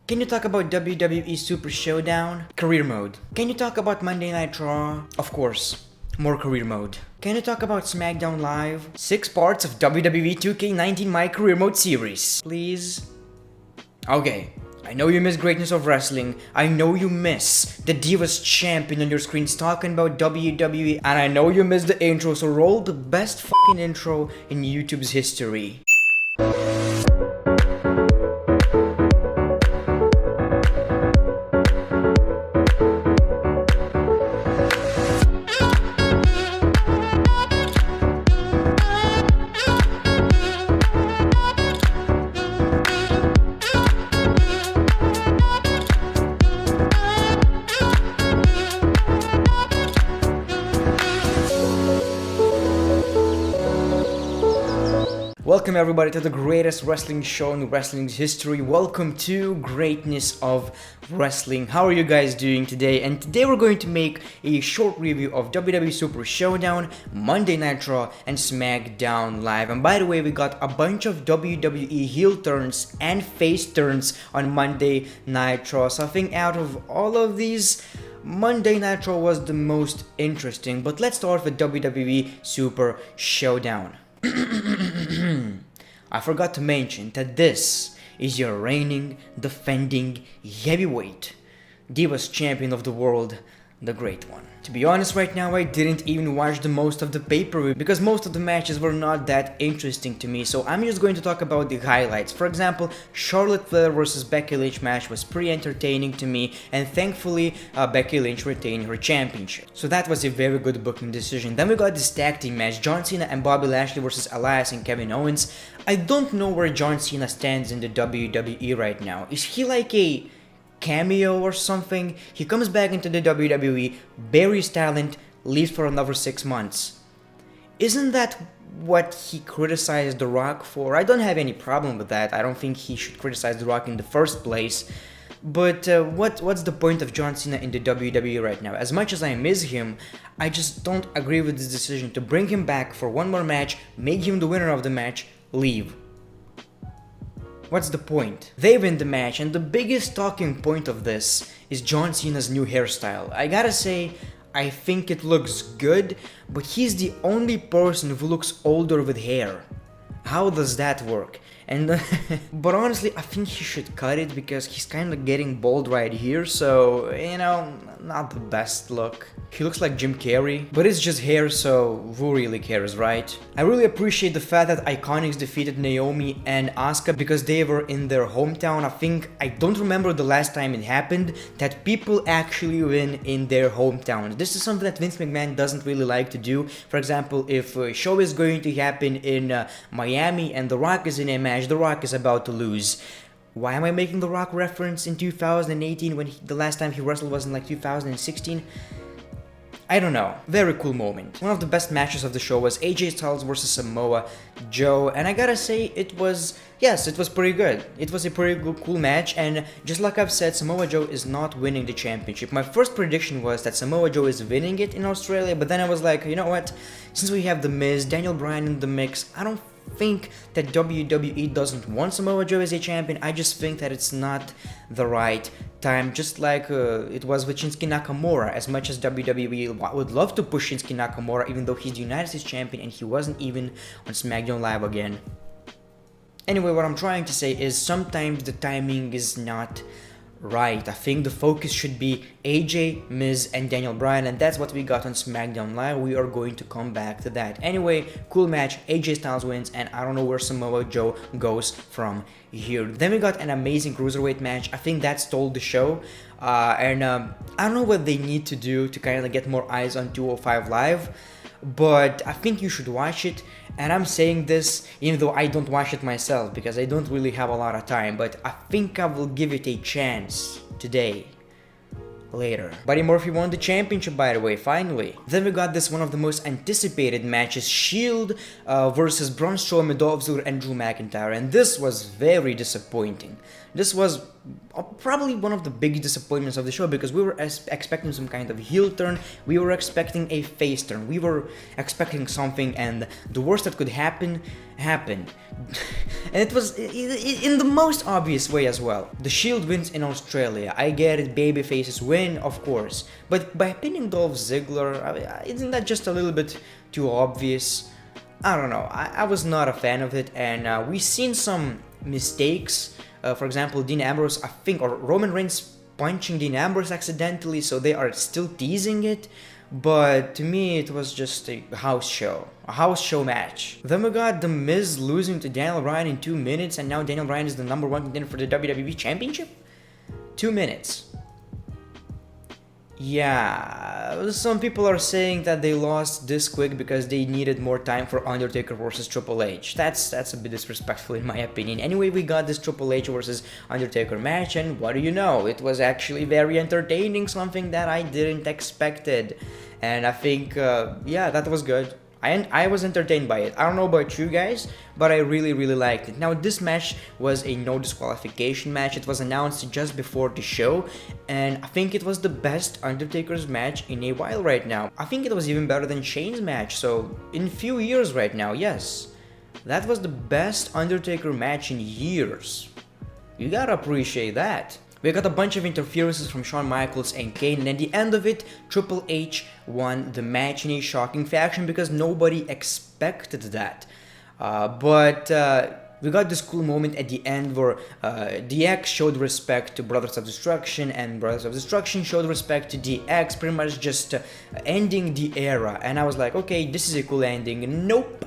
Can you talk about WWE Super Showdown? Career mode. Can you talk about Monday Night Raw? Of course, more career mode. Can you talk about SmackDown Live? 6 parts of WWE 2K19 My Career Mode series. Please? Okay. I know you miss greatness of wrestling, I know you miss the Divas champion on your screens talking about WWE, and I know you miss the intro, so roll the best fucking intro in YouTube's history. Welcome everybody to the greatest wrestling show in wrestling's history. Welcome to Greatness of Wrestling. How are you guys doing today? And today we're going to make a short review of WWE Super Showdown, Monday Night Raw, and SmackDown Live. And by the way, we got a bunch of WWE heel turns and face turns on Monday Night Raw. So I think out of all of these, Monday Night Raw was the most interesting. But let's start with WWE Super Showdown. I forgot to mention that this is your reigning, defending heavyweight Divas champion of the world, the Great One. To be honest, right now I didn't even watch the most of the pay-per-view because most of the matches were not that interesting to me, so I'm just going to talk about the highlights. For example, Charlotte Flair vs Becky Lynch match was pretty entertaining to me, and thankfully Becky Lynch retained her championship. So that was a very good booking decision. Then we got this tag team match, John Cena and Bobby Lashley vs Elias and Kevin Owens. I don't know where John Cena stands in the WWE right now. Is he like a cameo or something? He comes back into the WWE, buries talent, leaves for another 6 months. Isn't that what he criticized The Rock for? I don't have any problem with that. I don't think he should criticize The Rock in the first place. But what's the point of John Cena in the WWE right now? As much as I miss him, I just don't agree with this decision to bring him back for one more match, make him the winner of the match, leave. What's the point? They win the match, and the biggest talking point of this is John Cena's new hairstyle. I gotta say, I think it looks good, but he's the only person who looks older with hair. How does that work? And but honestly, I think he should cut it because he's kind of getting bald right here, so, you know, not the best look. He looks like Jim Carrey, but it's just hair, so who really cares, right? I really appreciate the fact that Iconics defeated Naomi and Asuka because they were in their hometown. I don't remember the last time it happened that people actually win in their hometown. This is something that Vince McMahon doesn't really like to do. For example, if a show is going to happen in Miami and The Rock is in a match, The Rock is about to lose. Why am I making The Rock reference in 2018 when the last time he wrestled was in like 2016? I don't know. Very cool moment. One of the best matches of the show was AJ Styles vs Samoa Joe, and I gotta say it was pretty good. It was a pretty good, cool match, and just like I've said, Samoa Joe is not winning the championship. My first prediction was that Samoa Joe is winning it in Australia, but then I was like, you know what? Since we have The Miz, Daniel Bryan in the mix, I don't think that WWE doesn't want Samoa Joe as a champion. I just think that it's not the right time, just like it was with Shinsuke Nakamura. As much as WWE would love to push Shinsuke Nakamura, even though he's the United States champion and he wasn't even on SmackDown Live again. Anyway, what I'm trying to say is sometimes the timing is not right. I think the focus should be AJ, Miz, and Daniel Bryan, and that's what we got on SmackDown Live. We are going to come back to that. Anyway, cool match. AJ Styles wins, and I don't know where Samoa Joe goes from here. Then we got an amazing cruiserweight match. I think that stole the show, and I don't know what they need to do to kind of get more eyes on 205 Live, but I think you should watch it. And I'm saying this even though I don't watch it myself because I don't really have a lot of time, but I think I will give it a chance today. Later. Buddy Murphy won the championship, by the way, finally. Then we got this one of the most anticipated matches, Shield versus Braun Strowman, Dolph Ziggler, and Drew McIntyre, and this was very disappointing. This was probably one of the biggest disappointments of the show, because we were expecting some kind of heel turn, we were expecting a face turn, we were expecting something, and the worst that could happen happened. And it was in the most obvious way as well. The Shield wins in Australia. I get it, baby faces win, of course, but by pinning Dolph Ziggler, isn't that just a little bit too obvious? I don't know, I was not a fan of it, and we've seen some mistakes. For example, Dean Ambrose, I think, or Roman Reigns punching Dean Ambrose accidentally, so they are still teasing it. But to me, it was just a house show match. Then we got The Miz losing to Daniel Bryan in 2 minutes, and now Daniel Bryan is the #1 contender for the WWE Championship? 2 minutes. Yeah, some people are saying that they lost this quick because they needed more time for Undertaker versus Triple H. That's a bit disrespectful in my opinion. Anyway, we got this Triple H versus Undertaker match, and what do you know? It was actually very entertaining, something that I didn't expected. And I think, yeah, that was good. I was entertained by it. I don't know about you guys, but I really liked it. Now, this match was a no disqualification match. It was announced just before the show, and I think it was the best Undertaker's match in a while right now. I think it was even better than Shane's match, so in few years right now, yes. That was the best Undertaker match in years. You gotta appreciate that. We got a bunch of interferences from Shawn Michaels and Kane, and at the end of it, Triple H won the match in a shocking fashion because nobody expected that. But we got this cool moment at the end where DX showed respect to Brothers of Destruction, and Brothers of Destruction showed respect to DX, pretty much just ending the era. And I was like, okay, this is a cool ending. Nope.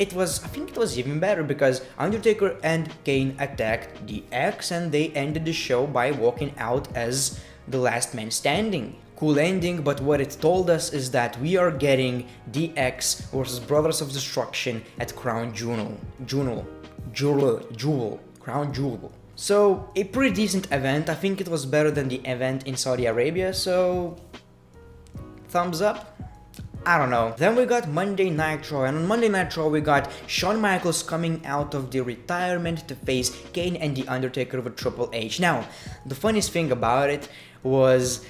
I think it was even better because Undertaker and Kane attacked DX and they ended the show by walking out as the last man standing. Cool ending, but what it told us is that we are getting DX versus Brothers of Destruction at Crown Jewel. Crown Jewel. So, a pretty decent event. I think it was better than the event in Saudi Arabia, so thumbs up. I don't know. Then we got Monday Night Raw, and on Monday Night Raw we got Shawn Michaels coming out of the retirement to face Kane and The Undertaker with Triple H. Now, the funniest thing about it was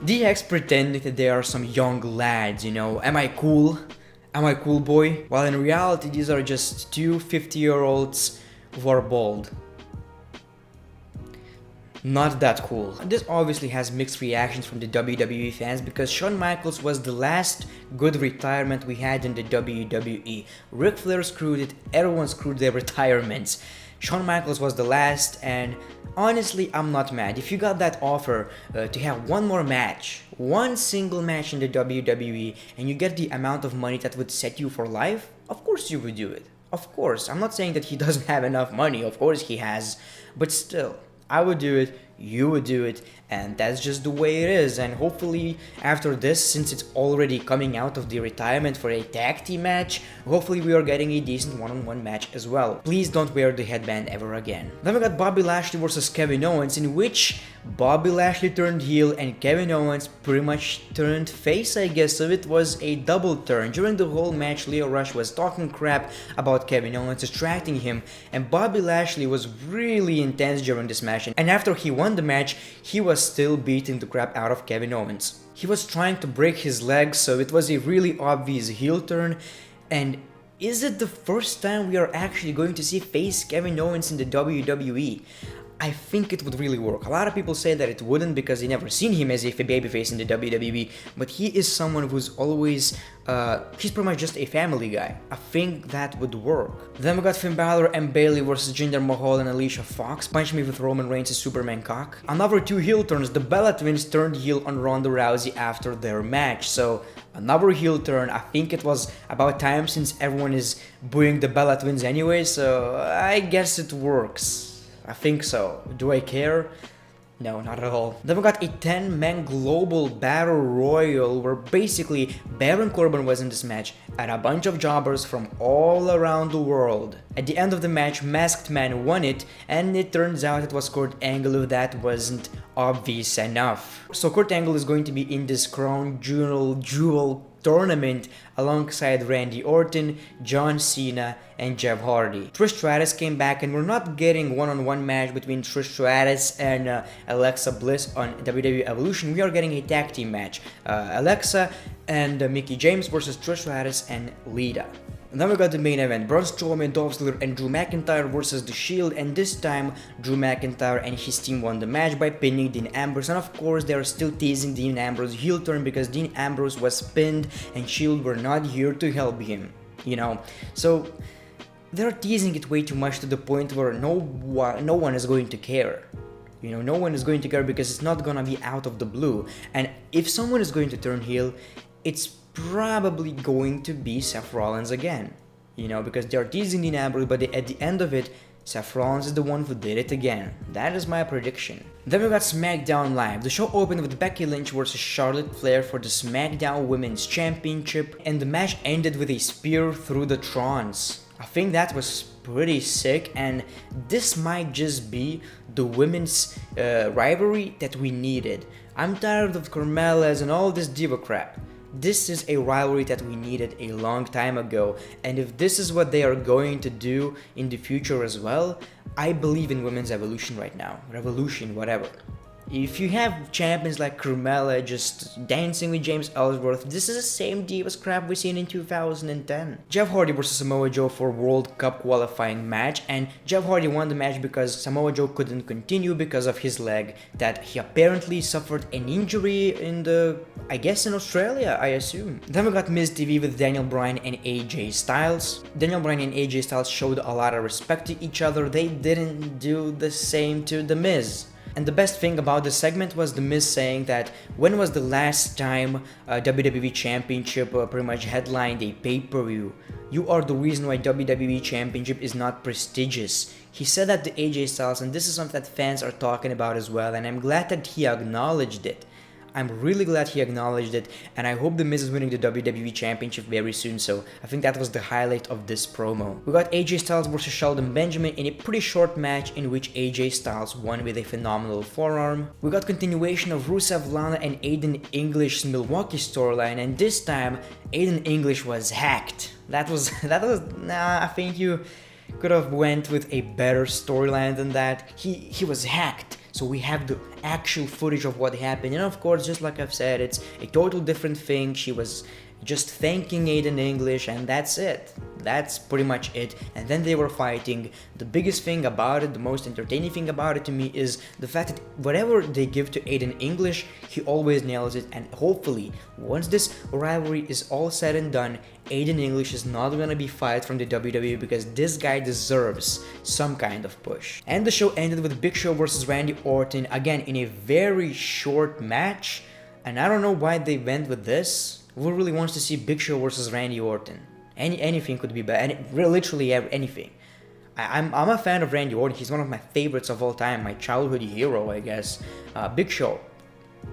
DX pretending that they are some young lads, you know. Am I cool? Am I cool, boy? While in reality, these are just two 50-year-olds who are bald. Not that cool. This obviously has mixed reactions from the WWE fans because Shawn Michaels was the last good retirement we had in the WWE. Ric Flair screwed it, everyone screwed their retirements. Shawn Michaels was the last, and honestly, I'm not mad. If you got that offer to have one more match, one single match in the WWE, and you get the amount of money that would set you for life, of course you would do it. Of course. I'm not saying that he doesn't have enough money, of course he has, but still. I would do it, you would do it, and that's just the way it is. And hopefully after this, since it's already coming out of the retirement for a tag team match, hopefully we are getting a decent one-on-one match as well. Please don't wear the headband ever again. Then we got Bobby Lashley versus Kevin Owens, in which Bobby Lashley turned heel and Kevin Owens pretty much turned face, I guess, so it was a double turn. During the whole match, Lio Rush was talking crap about Kevin Owens, distracting him, and Bobby Lashley was really intense during this match, and after he won the match, he was still beating the crap out of Kevin Owens. He was trying to break his legs, so it was a really obvious heel turn. And is it the first time we are actually going to see face Kevin Owens in the WWE? I think it would really work. A lot of people say that it wouldn't because they never seen him as a babyface in the WWE, but he is someone who's always, he's pretty much just a family guy. I think that would work. Then we got Finn Balor and Bayley versus Jinder Mahal and Alicia Fox. Punch me with Roman Reigns' Superman cock. Another two heel turns. The Bella Twins turned heel on Ronda Rousey after their match, so another heel turn. I think it was about time since everyone is booing the Bella Twins anyway, so I guess it works. I think so. Do I care? No, not at all. Then we got a 10-man global battle royal where basically Baron Corbin was in this match and a bunch of jobbers from all around the world. At the end of the match, Masked Man won it, and it turns out it was Kurt Angle that wasn't obvious enough. So Kurt Angle is going to be in this Crown Jewel tournament alongside Randy Orton, John Cena, and Jeff Hardy. Trish Stratus came back, and we're not getting one-on-one match between Trish Stratus and Alexa Bliss on WWE Evolution. We are getting a tag team match. Alexa and Mickie James versus Trish Stratus and Lita. And then we got the main event, Braun Strowman, Dolph Ziggler, and Drew McIntyre versus The Shield, and this time Drew McIntyre and his team won the match by pinning Dean Ambrose, and of course they are still teasing Dean Ambrose heel turn because Dean Ambrose was pinned and Shield were not here to help him, you know. So they're teasing it way too much to the point where no one is going to care. You know, no one is going to care because it's not gonna be out of the blue, and if someone is going to turn heel, it's probably going to be Seth Rollins again, you know, because they're teasing Dean Ambrose, but at the end of it, Seth Rollins is the one who did it again. That is my prediction. Then we got SmackDown Live. The show opened with Becky Lynch versus Charlotte Flair for the SmackDown Women's Championship, and the match ended with a spear through the Trons. I think that was pretty sick, and this might just be the women's rivalry that we needed. I'm tired of Carmella's and all this diva crap. This is a rivalry that we needed a long time ago, and if this is what they are going to do in the future as well, I believe in women's evolution right now. Revolution, whatever. If you have champions like Carmella just dancing with James Ellsworth, this is the same divas crap we seen in 2010. Jeff Hardy versus Samoa Joe for World Cup qualifying match, and Jeff Hardy won the match because Samoa Joe couldn't continue because of his leg, that he apparently suffered an injury I guess in Australia, I assume. Then we got Miz TV with Daniel Bryan and AJ Styles. Daniel Bryan and AJ Styles showed a lot of respect to each other. They didn't do the same to The Miz. And the best thing about this segment was The Miz saying that when was the last time WWE Championship pretty much headlined a pay-per-view? You are the reason why WWE Championship is not prestigious. He said that to AJ Styles, and this is something that fans are talking about as well, and I'm glad that he acknowledged it. I'm really glad he acknowledged it, and I hope The Miz is winning the WWE Championship very soon, so I think that was the highlight of this promo. We got AJ Styles versus Shelton Benjamin in a pretty short match in which AJ Styles won with a phenomenal forearm. We got continuation of Rusev Lana and Aiden English's Milwaukee storyline, and this time Aiden English was hacked. I think you could have went with a better storyline than that. He was hacked. So we have the actual footage of what happened, and of course, just like I've said, it's a total different thing. She was just thanking Aiden English, and that's it. That's pretty much it. And then they were fighting. The biggest thing about it, the most entertaining thing about it to me, is the fact that whatever they give to Aiden English, he always nails it. And hopefully, once this rivalry is all said and done, Aiden English is not gonna be fired from the WWE because this guy deserves some kind of push. And the show ended with Big Show versus Randy Orton, again in a very short match. And I don't know why they went with this. Who really wants to see Big Show versus Randy Orton? Anything could be bad. Literally anything. I'm a fan of Randy Orton. He's one of my favorites of all time. My childhood hero, I guess. Big Show,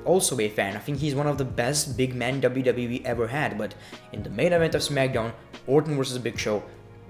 also a fan. I think he's one of the best big men WWE ever had. But in the main event of SmackDown, Orton versus Big Show,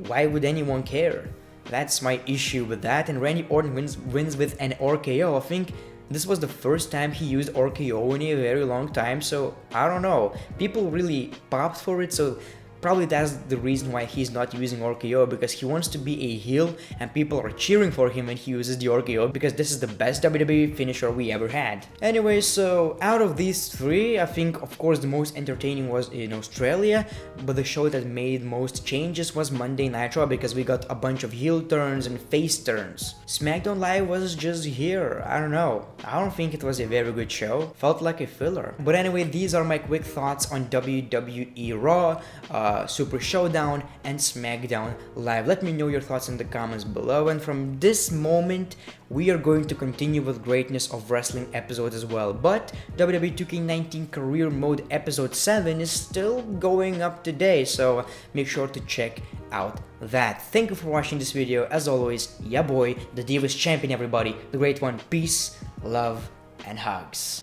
why would anyone care? That's my issue with that. And Randy Orton wins with an RKO. I think this was the first time he used RKO in a very long time, so I don't know. People really popped for it, so probably that's the reason why he's not using RKO, because he wants to be a heel and people are cheering for him when he uses the RKO because this is the best WWE finisher we ever had. Anyway, so out of these three, I think of course the most entertaining was in Australia, but the show that made most changes was Monday Night Raw because we got a bunch of heel turns and face turns. SmackDown Live was just here. I don't know. I don't think it was a very good show. Felt like a filler. But anyway, these are my quick thoughts on WWE Raw, Super Showdown, and SmackDown Live. Let me know your thoughts in the comments below, and from this moment we are going to continue with greatness of wrestling episodes as well. But WWE 2K19 Career Mode episode 7 is still going up today, so make sure to check out that. Thank you for watching this video. As always, ya boy, the Divas Champion, everybody, the Great One. Peace, love, and hugs.